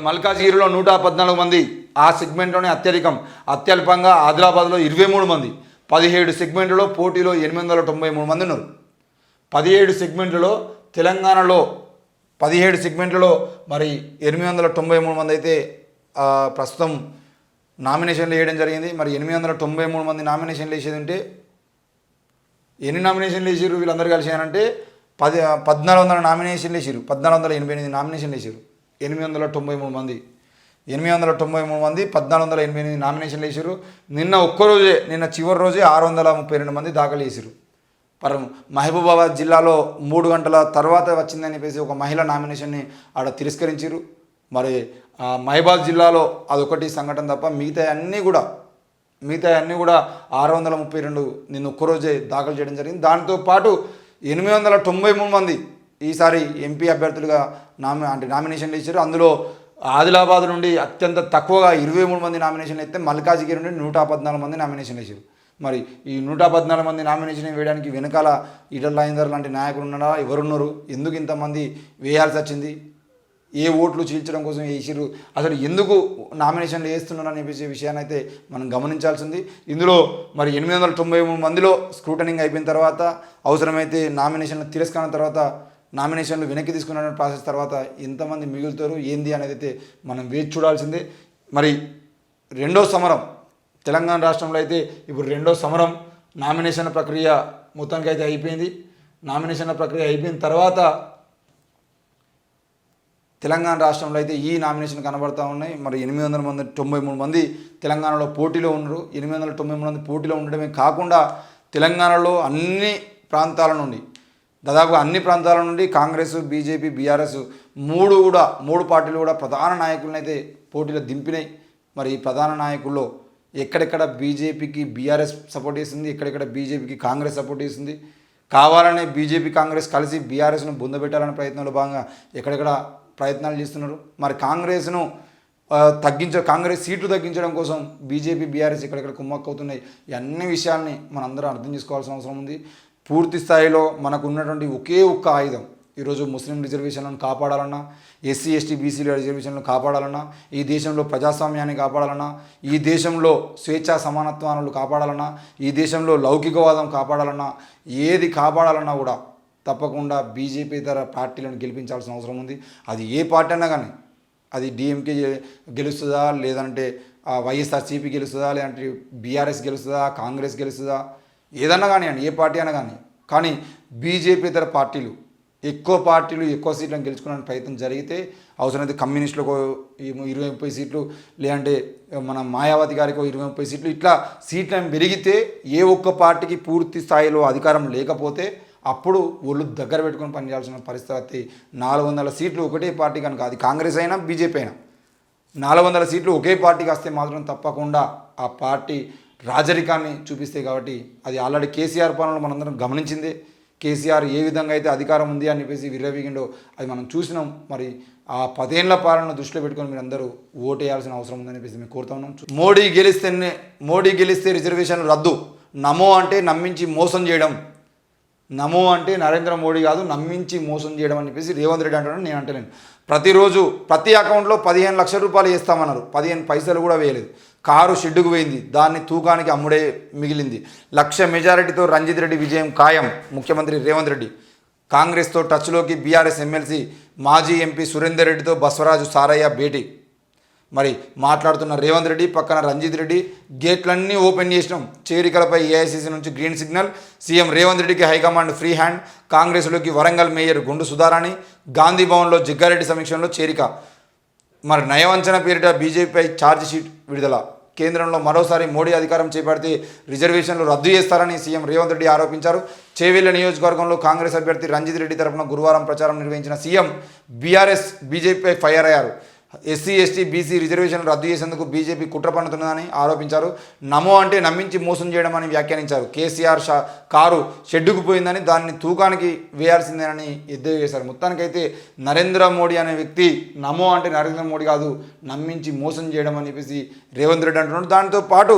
మల్కాజ్గిరిలో 114 మంది, ఆ సెగ్మెంట్లోనే అత్యల్పంగా ఆదిలాబాద్లో 23 మంది, 17 సెగ్మెంట్లలో పోటీలో 893 మంది ఉన్నారు. 17 సెగ్మెంట్లలో తెలంగాణలో 17 సెగ్మెంట్లలో మరి 893 మంది అయితే ప్రస్తుతం నామినేషన్లు వేయడం జరిగింది. మరి 893 మంది నామినేషన్లు వేసేది ఉంటే ఎన్ని నామినేషన్లు వేసారు వీళ్ళందరూ కలిసి అంటే 1400 నామినేషన్లు వేసారు, 1488 నామినేషన్లు వేసారు. 893 మంది 1488 నామినేషన్లు వేసారు. నిన్న చివరి రోజే 632 మంది దాఖలు చేశారు. మహబూబాబాద్ జిల్లాలో 3 గంటల తర్వాత వచ్చిందని చెప్పేసి ఒక మహిళ నామినేషన్ని ఆడ తిరస్కరించారు. మరి మహబూబాబాద్ జిల్లాలో అదొకటి సంఘటన తప్ప మిగతా అన్నీ కూడా 632 నిన్న ఒక్కరోజే దాఖలు చేయడం జరిగింది. దాంతోపాటు 893 మంది ఈసారి ఎంపీ అభ్యర్థులుగా నామినేషన్లు ఇచ్చారు. అందులో ఆదిలాబాద్ నుండి అత్యంత తక్కువగా 23 మంది నామినేషన్లు అయితే మల్కాజ్గిరి నుండి 114 మంది నామినేషన్లు వేసారు. మరి ఈ 114 మంది నామినేషన్ వేయడానికి వెనకాల ఈటల రాజేందర్ లాంటి నాయకులు ఉన్నారా, ఎవరున్నారు, ఎందుకు ఇంతమంది వేయాల్సి వచ్చింది, ఏ ఓట్లు చీల్చడం కోసం వేసిరు, అసలు ఎందుకు నామినేషన్లు వేస్తున్నారు అనే విషయాన్ని అయితే మనం గమనించాల్సింది. ఇందులో మరి 893 మందిలో స్క్రూటనింగ్ అయిపోయిన తర్వాత, అవసరమైతే నామినేషన్ల తిరస్కరణ తర్వాత, నామినేషన్లు వెనక్కి తీసుకున్న ప్రాసెస్ తర్వాత ఎంతమంది మిగులుతారు ఏంది అనేది అయితే మనం వేచి చూడాల్సిందే. మరి రెండో సమరం తెలంగాణ రాష్ట్రంలో అయితే ఇప్పుడు రెండో సమరం నామినేషన్ల ప్రక్రియ మొత్తానికి అయితే అయిపోయింది. నామినేషన్ల ప్రక్రియ అయిపోయిన తర్వాత తెలంగాణ రాష్ట్రంలో అయితే ఈ నామినేషన్ కనబడతా ఉన్నాయి. మరి 893 మంది తెలంగాణలో పోటీలో ఉన్నారు. 893 మంది పోటీలో ఉండడమే కాకుండా తెలంగాణలో అన్ని ప్రాంతాల నుండి, దాదాపుగా అన్ని ప్రాంతాల నుండి కాంగ్రెస్, బీజేపీ, బీఆర్ఎస్ మూడు పార్టీలు కూడా ప్రధాన నాయకులను అయితే పోటీలో దింపినాయి. మరి ఈ ప్రధాన నాయకుల్లో ఎక్కడెక్కడ బీజేపీకి బీఆర్ఎస్ సపోర్ట్ చేస్తుంది, ఎక్కడెక్కడ బీజేపీకి కాంగ్రెస్ సపోర్ట్ చేస్తుంది, కావాలనే బీజేపీ కాంగ్రెస్ కలిసి బీఆర్ఎస్ను బొందబెట్టాలనే ప్రయత్నంలో భాగంగా ఎక్కడెక్కడ ప్రయత్నాలు చేస్తున్నారు. మరి కాంగ్రెస్ సీట్లు తగ్గించడం కోసం బీజేపీ, బీఆర్ఎస్ ఎక్కడెక్కడ కుమ్మక్కవుతున్నాయి. ఈ అన్ని విషయాల్ని మనందరం అర్థం చేసుకోవాల్సిన అవసరం ఉంది. పూర్తి స్థాయిలో మనకు ఉన్నటువంటి ఒకే ఒక్క ఆయుధం ఈరోజు ముస్లిం రిజర్వేషన్లను కాపాడాలన్నా, ఎస్సీ ఎస్టీ బీసీల రిజర్వేషన్లను కాపాడాలన్నా, ఈ దేశంలో ప్రజాస్వామ్యాన్ని కాపాడాలన్నా, ఈ దేశంలో స్వేచ్ఛా సమానత్వాలను కాపాడాలన్నా, ఈ దేశంలో లౌకికవాదం కాపాడాలన్నా, ఏది కాపాడాలన్నా కూడా తప్పకుండా బీజేపీ ఇతర పార్టీలను గెలిపించాల్సిన అవసరం ఉంది. అది ఏ పార్టీ అయినా కానీ, అది డిఎంకే గెలుస్తుందా, లేదంటే వైఎస్ఆర్సీపీ గెలుస్తుందా, లేదంటే బీఆర్ఎస్ గెలుస్తుందా, కాంగ్రెస్ గెలుస్తుందా, ఏదన్నా కానివ్వండి, ఏ పార్టీ అయినా కానీ బీజేపీ ఇతర పార్టీలు ఎక్కువ సీట్లను గెలుచుకోవడానికి ప్రయత్నం జరిగితే, అవసరమైతే కమ్యూనిస్టులకు 20-30 సీట్లు, లేదంటే మన మాయావతి గారికి 20-30 సీట్లు, ఇట్లా సీట్లను పెరిగితే ఏ ఒక్క పార్టీకి పూర్తి స్థాయిలో అధికారం లేకపోతే అప్పుడు ఒళ్ళు దగ్గర పెట్టుకొని పనిచేయాల్సిన పరిస్థితి. 400 సీట్లు ఒకటే పార్టీ కనుక, అది కాంగ్రెస్ అయినా బీజేపీ అయినా, 400 సీట్లు ఒకే పార్టీకి వస్తే మాత్రం తప్పకుండా ఆ పార్టీ రాజరికాన్ని చూపిస్తాయి. కాబట్టి అది ఆల్రెడీ కేసీఆర్ పాలనలో మనందరం గమనించిందే. కేసీఆర్ ఏ విధంగా అయితే అధికారం ఉంది అని చెప్పేసి విర్రవీగిండో అది మనం చూసినాం. మరి ఆ 10 ఏళ్ల పాలనను దృష్టిలో పెట్టుకొని మీరు అందరూ ఓటేయాల్సిన అవసరం ఉందని చెప్పేసి మేము కోరుతా ఉన్నాం. మోడీ గెలిస్తే రిజర్వేషన్లు రద్దు, నమో అంటే నమ్మించి మోసం చేయడం, నమో అంటే నరేంద్ర మోడీ కాదు, నమ్మించి మోసం చేయడం అని చెప్పేసి రేవంత్ రెడ్డి అంటున్నాను, నేను అంటలేను. ప్రతిరోజు ప్రతి అకౌంట్లో 15 లక్షల రూపాయలు వేస్తామన్నారు, 15 పైసలు కూడా వేయలేదు. కారు షెడ్డుకు పోయింది, దాన్ని తూకానికి అమ్ముడే మిగిలింది. 1,00,000 మెజారిటీతో రంజిత్ రెడ్డి విజయం ఖాయం. ముఖ్యమంత్రి రేవంత్ రెడ్డి. కాంగ్రెస్తో టచ్లోకి బీఆర్ఎస్ ఎమ్మెల్సీ మాజీ ఎంపీ సురేందర్ రెడ్డితో బస్వరాజు సారయ్య భేటీ. మరి మాట్లాడుతున్న రేవంత్ రెడ్డి, పక్కన రంజిత్ రెడ్డి, గేట్లన్నీ ఓపెన్ చేసినాం, చేరికలపై ఏఐసీసీ నుంచి గ్రీన్ సిగ్నల్, సీఎం రేవంత్ రెడ్డికి హైకమాండ్ ఫ్రీ హ్యాండ్, కాంగ్రెస్లోకి వరంగల్ మేయర్ గుండు సుధారాణి, గాంధీ భవన్లో జగ్గారెడ్డి సమీక్షంలో చేరిక. మరి నయవంచన పేరిట బీజేపీపై ఛార్జ్ షీట్ విడుదల. కేంద్రంలో మరోసారి మోడీ అధికారం చేపడితే రిజర్వేషన్లు రద్దు చేస్తారని సీఎం రేవంత్ రెడ్డి ఆరోపించారు. చేవెళ్ల నియోజకవర్గంలో కాంగ్రెస్ అభ్యర్థి రంజిత్ రెడ్డి తరఫున గురువారం ప్రచారం నిర్వహించిన సీఎం బీఆర్ఎస్ బీజేపీపై ఫైర్ అయ్యారు. ఎస్సీ ఎస్టీ బీసీ రిజర్వేషన్లు రద్దు చేసేందుకు బీజేపీ కుట్ర పన్నుతున్నదని ఆరోపించారు. నమో అంటే నమ్మించి మోసం చేయడం అని వ్యాఖ్యానించారు. కేసీఆర్ కారు షెడ్డుకు పోయిందని, దాన్ని తూకానికి వేయాల్సిందేనని ఎద్దేవా చేశారు. మొత్తానికైతే నరేంద్ర మోడీ అనే వ్యక్తి నమో అంటే నరేంద్ర మోడీ కాదు, నమ్మించి మోసం చేయడం అని చెప్పేసి రేవంత్ రెడ్డి అంటున్నాడు. దాంతో పాటు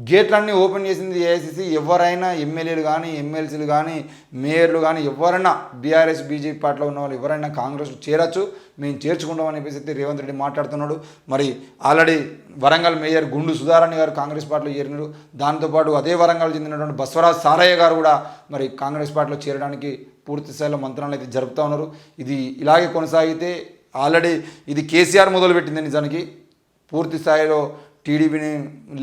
గేట్లన్నీ ఓపెన్ చేసింది ఏఐసిసి. ఎవరైనా ఎమ్మెల్యేలు కానీ ఎమ్మెల్సీలు కానీ మేయర్లు కానీ ఎవరైనా బీఆర్ఎస్ బీజేపీ పార్టీలో ఉన్న వాళ్ళు ఎవరైనా కాంగ్రెస్ చేరచ్చు, మేము చేర్చుకుంటామని చెప్పేసి రేవంత్ రెడ్డి మాట్లాడుతున్నాడు. మరి ఆల్రెడీ వరంగల్ మేయర్ గుండు సుధారాణి గారు కాంగ్రెస్ పార్టీలో చేరినారు. దాంతోపాటు అదే వరంగల్ చెందినటువంటి బస్వరాజ్ సారయ్య గారు కూడా మరి కాంగ్రెస్ పార్టీలో చేరడానికి పూర్తి స్థాయిలో మంత్రాలు అయితే జరుపుతూ ఉన్నారు. ఇది ఇలాగే కొనసాగితే ఆల్రెడీ ఇది కేసీఆర్ మొదలుపెట్టింది. నిజానికి పూర్తి స్థాయిలో టీడీపీని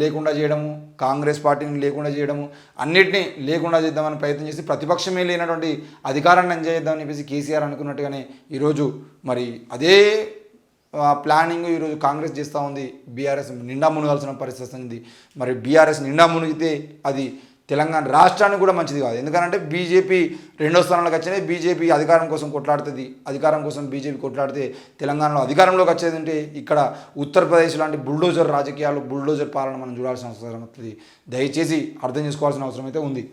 లేకుండా చేయడము, కాంగ్రెస్ పార్టీని లేకుండా చేయడము, అన్నిటినీ లేకుండా చేద్దామని ప్రయత్నం చేసి ప్రతిపక్షమే లేనటువంటి అధికారాన్ని ఎంజాయ్ చేద్దామని చెప్పేసి కేసీఆర్ అనుకున్నట్టుగానే ఈరోజు మరి అదే ప్లానింగ్ ఈరోజు కాంగ్రెస్ చేస్తూ ఉంది. బీఆర్ఎస్ నిండా మునగాల్సిన పరిస్థితి ఉంది. మరి బీఆర్ఎస్ నిండా మునిగితే అది తెలంగాణ రాష్ట్రానికి కూడా మంచిది కాదు. ఎందుకంటే బీజేపీ 2వ స్థానంలోకి వచ్చినాయి. బీజేపీ అధికారం కోసం కొట్లాడుతుంది. అధికారం కోసం బీజేపీ కొట్లాడితే తెలంగాణలో అధికారంలోకి వచ్చేది అంటే ఇక్కడ ఉత్తరప్రదేశ్ లాంటి బుల్డోజర్ రాజకీయాలు, బుల్డోజర్ పాలన మనం చూడాల్సిన అవసరం అవుతుంది. దయచేసి అర్థం చేసుకోవాల్సిన అవసరం అయితే ఉంది.